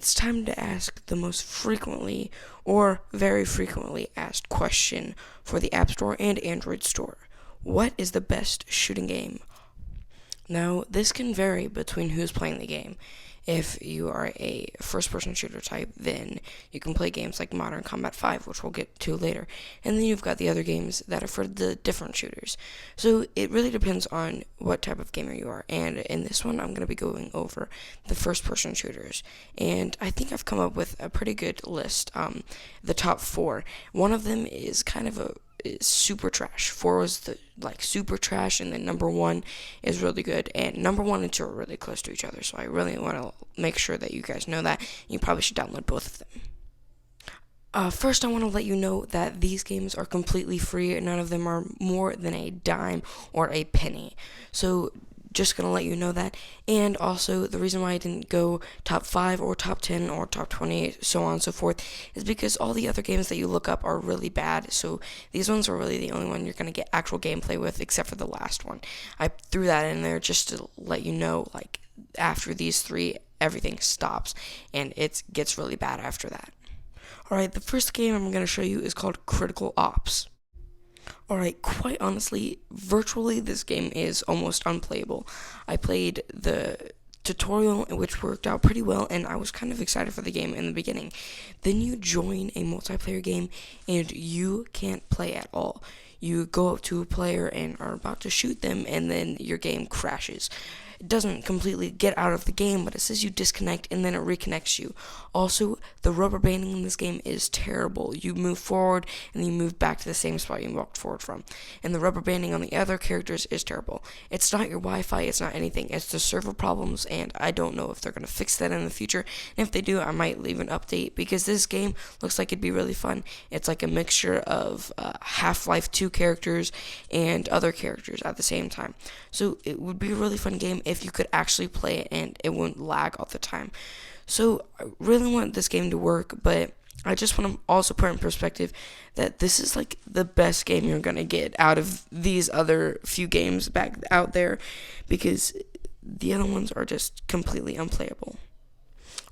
it's time to ask the most frequently or very frequently asked question for the App Store and Android Store. What is the best shooting game? Now, this can vary between who's playing the game. If you are a first-person shooter type, then you can play games like Modern Combat 5, which we'll get to later. And then you've got the other games that are for the different shooters. So it really depends on what type of gamer you are. And in this one, I'm going to be going over the first-person shooters. And I think I've come up with a pretty good list. The top four. One of them is kind of a is super trash. Four was the super trash, and then number one is really good. And number one and two are really close to each other. So I really want to make sure that you guys know that. You probably should download both of them. First, I want to let you know that these games are completely free. None of them are more than a dime or a penny. So just gonna let you know that. And also, the reason why I didn't go top 5 or top 10 or top 20, so on and so forth, is because all the other games that you look up are really bad. So these ones are really the only one you're gonna get actual gameplay with, except for the last one. I threw that in there just to let you know, after these three, everything stops, and it gets really bad after that. Alright, the first game I'm gonna show you is called Critical Ops. Alright, quite honestly, virtually this game is almost unplayable. I played the tutorial, which worked out pretty well, and I was kind of excited for the game in the beginning. Then you join a multiplayer game, and you can't play at all. You go up to a player and are about to shoot them, and then your game crashes. It doesn't completely get out of the game, but it says you disconnect and then it reconnects you. Also, the rubber banding in this game is terrible. You move forward and you move back to the same spot you walked forward from. And the rubber banding on the other characters is terrible. It's not your Wi-Fi, it's not anything. It's the server problems, and I don't know if they're going to fix that in the future. And if they do, I might leave an update, because this game looks like it'd be really fun. It's like a mixture of Half-Life 2 characters and other characters at the same time. So it would be a really fun game if you could actually play it and it wouldn't lag all the time. So I really want this game to work, but I just want to also put in perspective that this is the best game you're going to get out of these other few games back out there, because the other ones are just completely unplayable.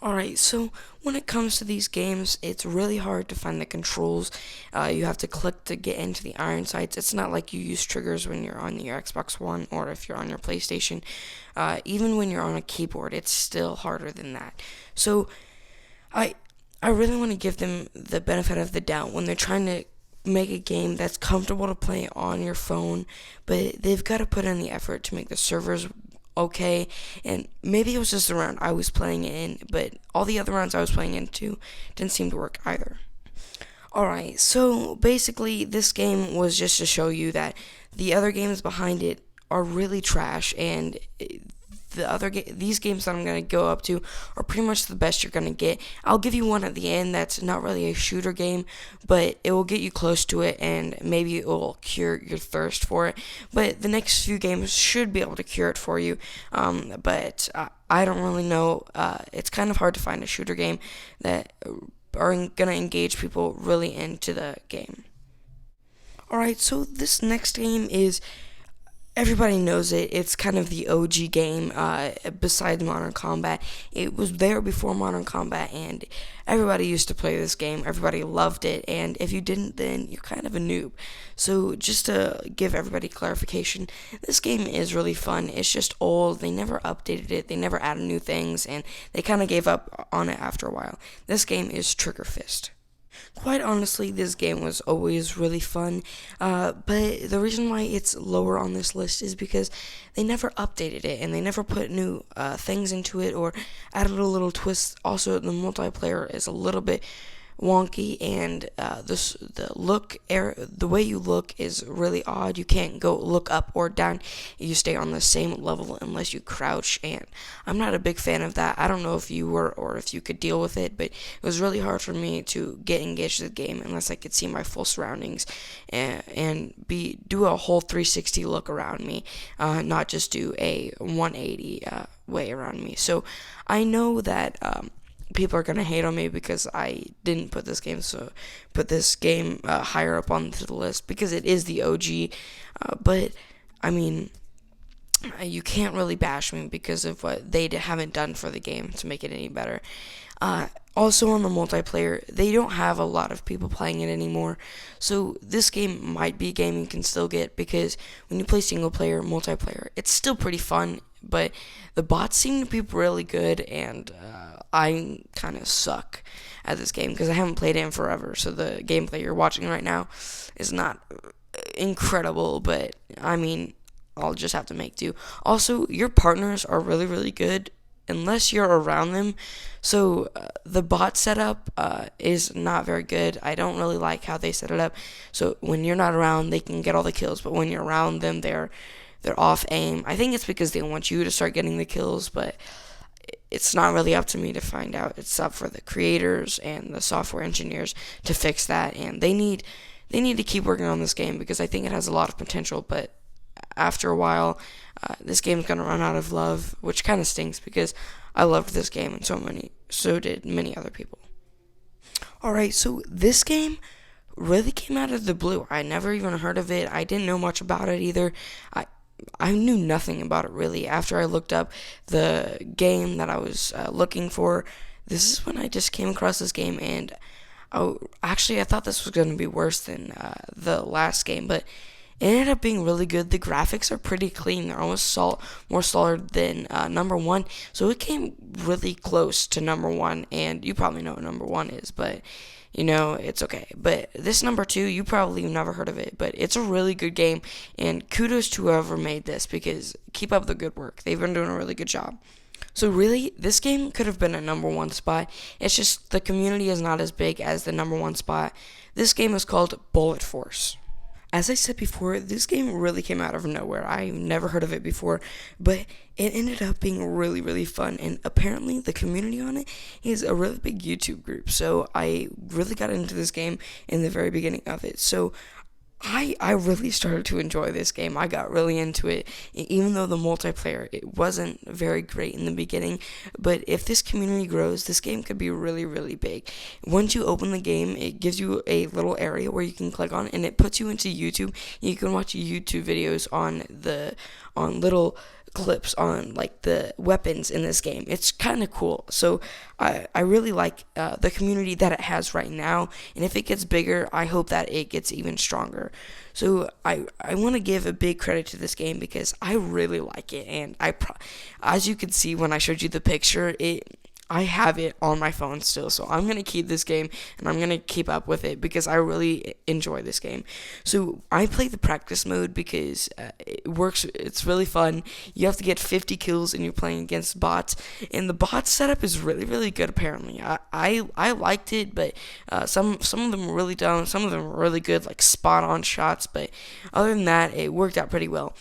Alright, so when it comes to these games, it's really hard to find the controls. You have to click to get into the iron sights. It's not like you use triggers when you're on your Xbox One or if you're on your PlayStation. Even when you're on a keyboard, it's still harder than that. So I really want to give them the benefit of the doubt when they're trying to make a game that's comfortable to play on your phone, but they've got to put in the effort to make the servers okay. And maybe it was just the round I was playing it in, but all the other rounds I was playing into didn't seem to work either. Alright, so basically this game was just to show you that the other games behind it are really trash, and these games that I'm going to go up to are pretty much the best you're going to get. I'll give you one at the end that's not really a shooter game, but it will get you close to it, and maybe it will cure your thirst for it. But the next few games should be able to cure it for you. But I don't really know. It's kind of hard to find a shooter game that are going to engage people really into the game. Alright, so this next game is, everybody knows it. It's kind of the OG game, besides Modern Combat. It was there before Modern Combat, and everybody used to play this game. Everybody loved it, and if you didn't, then you're kind of a noob. So just to give everybody clarification, this game is really fun. It's just old. They never updated it. They never added new things, and they kind of gave up on it after a while. This game is Trigger Fist. Quite honestly, this game was always really fun, but the reason why it's lower on this list is because they never updated it, and they never put new things into it or added a little twist. Also, the multiplayer is a little bit wonky, and the way you look is really odd. You can't go look up or down. You stay on the same level unless you crouch, and I'm not a big fan of that. I don't know if you were or if you could deal with it, but it was really hard for me to get engaged with the game unless I could see my full surroundings and do a whole 360 look around me, not just do a 180 way around me. So I know that people are gonna hate on me because I didn't put this game higher up on the list, because it is the OG. But I mean, you can't really bash me because of what they haven't done for the game to make it any better. Also, on the multiplayer, they don't have a lot of people playing it anymore. So this game might be a game you can still get, because when you play single player, multiplayer, it's still pretty fun. But the bots seem to be really good, and I kind of suck at this game because I haven't played it in forever. So the gameplay you're watching right now is not incredible, but I mean, I'll just have to make do. Also, your partners are really, really good unless you're around them. So the bot setup is not very good. I don't really like how they set it up. So when you're not around, they can get all the kills, but when you're around them, they're off aim. I think it's because they want you to start getting the kills, but it's not really up to me to find out. It's up for the creators and the software engineers to fix that, and they need to keep working on this game because I think it has a lot of potential. But after a while, this game's gonna run out of love, which kind of stinks because I loved this game, and so did many other people. All right, so this game really came out of the blue. I never even heard of it. I didn't know much about it either. I knew nothing about it really. After I looked up the game that I was looking for, this is when I just came across this game, and actually I thought this was going to be worse than the last game, but it ended up being really good. The graphics are pretty clean. They're almost more solid than number one. So it came really close to number one, and you probably know what number one is, but it's okay. But this number two, you probably never heard of it, but it's a really good game, and kudos to whoever made this, because keep up the good work. They've been doing a really good job. So really, this game could have been a number one spot. It's just the community is not as big as the number one spot. This game is called Bullet Force. As I said before, this game really came out of nowhere. I never heard of it before, but it ended up being really, really fun. And apparently, the community on it is a really big YouTube group. So I really got into this game in the very beginning of it. So I really started to enjoy this game. I got really into it, even though the multiplayer, it wasn't very great in the beginning. But if this community grows, this game could be really, really big. Once you open the game, it gives you a little area where you can click on, and it puts you into YouTube. You can watch YouTube videos on little clips on like the weapons in this game. It's kind of cool. So I really like the community that it has right now, and if it gets bigger, I hope that it gets even stronger. So I want to give a big credit to this game because I really like it, and as you can see when I showed you the picture, I have it on my phone still, so I'm going to keep this game, and I'm going to keep up with it because I really enjoy this game. So I play the practice mode because it works. It's really fun. You have to get 50 kills, and you're playing against bots, and the bot setup is really, really good, apparently. I liked it, but some of them were really dumb. Some of them were really good, like spot-on shots, but other than that, it worked out pretty well.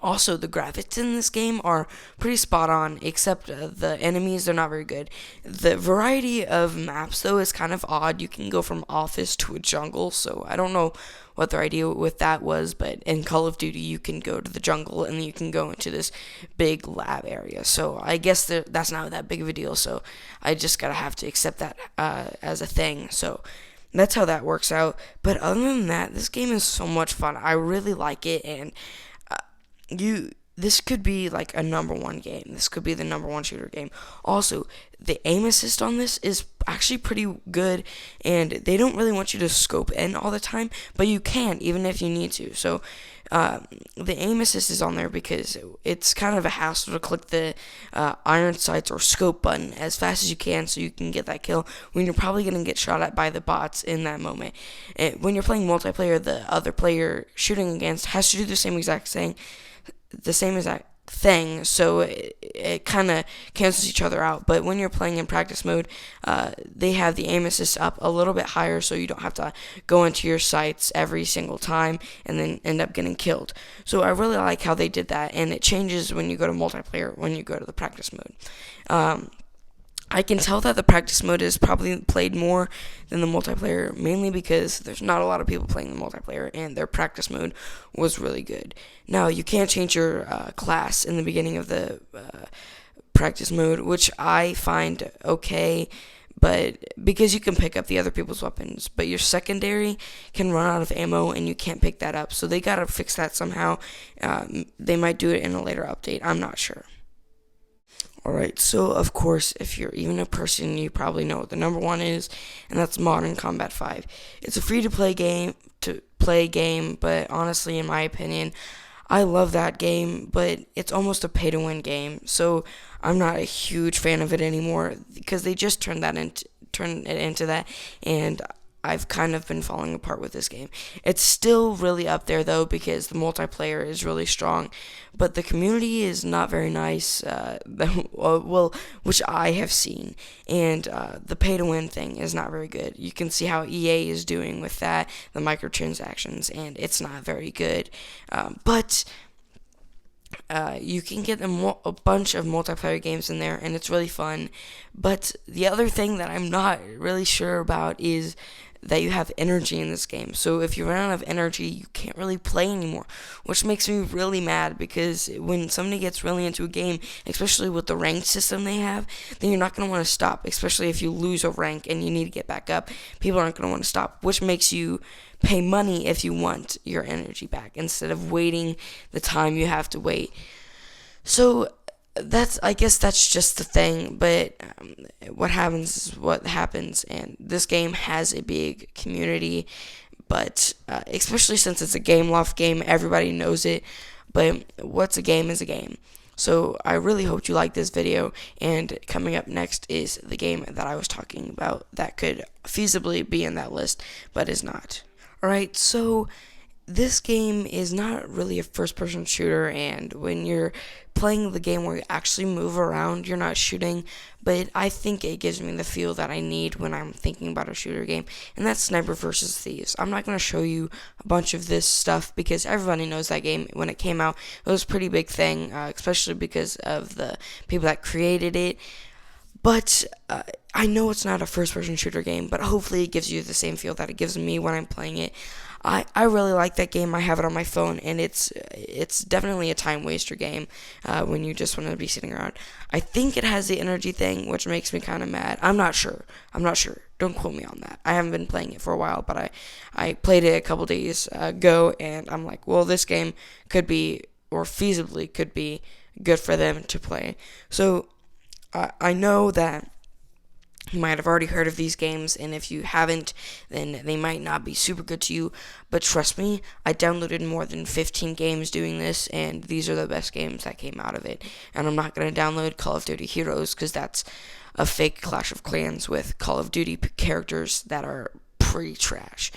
Also, the graphics in this game are pretty spot on, except the enemies, they're not very good. The variety of maps, though, is kind of odd. You can go from office to a jungle, so I don't know what their idea with that was, but in Call of Duty, you can go to the jungle, and then you can go into this big lab area. So I guess that's not that big of a deal, so I just gotta have to accept that as a thing, so that's how that works out. But other than that, this game is so much fun. I really like it, and this could be like a number one game. This could be the number one shooter game. Also, the aim assist on this is actually pretty good, and they don't really want you to scope in all the time, but you can even if you need to. So the aim assist is on there because it's kind of a hassle to click the iron sights or scope button as fast as you can so you can get that kill when you're probably going to get shot at by the bots in that moment. And when you're playing multiplayer, the other player shooting against has to do the same exact thing, so it kind of cancels each other out. But when you're playing in practice mode, they have the aim assist up a little bit higher, so you don't have to go into your sights every single time and then end up getting killed. So I really like how they did that, and it changes when you go to multiplayer, when you go to the practice mode. I can tell that the practice mode is probably played more than the multiplayer, mainly because there's not a lot of people playing the multiplayer, and their practice mode was really good. Now, you can't change your class in the beginning of the practice mode, which I find okay, but because you can pick up the other people's weapons, but your secondary can run out of ammo and you can't pick that up. So they gotta fix that somehow. They might do it in a later update. I'm not sure. Alright, so of course, if you're even a person, you probably know what the number one is, and that's Modern Combat 5. It's a free-to-play game, but honestly, in my opinion, I love that game, but it's almost a pay-to-win game, so I'm not a huge fan of it anymore, because they just turned it into that, and I've kind of been falling apart with this game. It's still really up there though because the multiplayer is really strong, but the community is not very nice. Well, which I have seen, and the pay-to-win thing is not very good. You can see how EA is doing with that, the microtransactions, and it's not very good. But you can get a bunch of multiplayer games in there, and it's really fun. But the other thing that I'm not really sure about is that you have energy in this game. So if you run out of energy, you can't really play anymore, which makes me really mad, because when somebody gets really into a game, especially with the ranked system they have, then you're not going to want to stop, especially if you lose a rank and you need to get back up. People aren't going to want to stop, which makes you pay money if you want your energy back instead of waiting the time you have to wait. So I guess that's just the thing, but what happens is what happens, and this game has a big community, but especially since it's a game loft game, everybody knows it, but what's a game is a game. So I really hope you like this video, and coming up next is the game that I was talking about that could feasibly be in that list, but is not. Alright, so this game is not really a first-person shooter, and when you're playing the game where you actually move around, you're not shooting, but I think it gives me the feel that I need when I'm thinking about a shooter game, and that's Sniper vs. Thieves. I'm not going to show you a bunch of this stuff because everybody knows that game. When it came out, it was a pretty big thing, especially because of the people that created it. But I know it's not a first-person shooter game, but hopefully it gives you the same feel that it gives me when I'm playing it. I really like that game. I have it on my phone, and it's definitely a time waster game when you just want to be sitting around. I think it has the energy thing, which makes me kind of mad. I'm not sure. Don't quote me on that. I haven't been playing it for a while, but I played it a couple days ago, and I'm like, well, this game could be, or feasibly could be, good for them to play. So I know that you might have already heard of these games, and if you haven't, then they might not be super good to you, but trust me, I downloaded more than 15 games doing this, and these are the best games that came out of it. And I'm not going to download Call of Duty Heroes, because that's a fake Clash of Clans with Call of Duty characters that are pretty trash.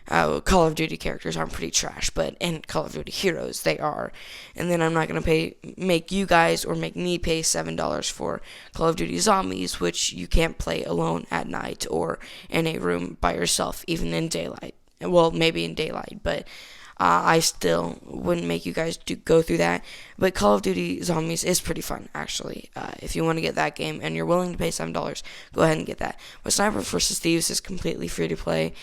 Call of Duty characters aren't pretty trash, but in Call of Duty Heroes, they are. And then I'm not going to make you guys or make me pay $7 for Call of Duty Zombies, which you can't play alone at night or in a room by yourself, even in daylight. Well, maybe in daylight, but I still wouldn't make you guys go through that. But Call of Duty Zombies is pretty fun, actually. If you want to get that game and you're willing to pay $7, go ahead and get that. But Sniper vs. Thieves is completely free to play.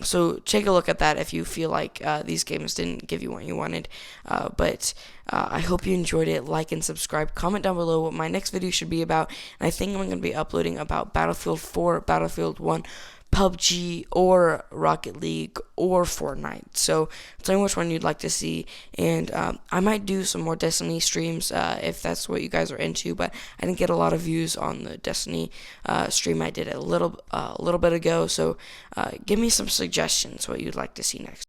So take a look at that if you feel like these games didn't give you what you wanted. But I hope you enjoyed it. Like and subscribe. Comment down below what my next video should be about. And I think I'm going to be uploading about Battlefield 4, Battlefield 1, PUBG, or Rocket League, or Fortnite. So tell me which one you'd like to see, and I might do some more Destiny streams if that's what you guys are into, but I didn't get a lot of views on the Destiny stream I did a little bit ago, so give me some suggestions what you'd like to see next.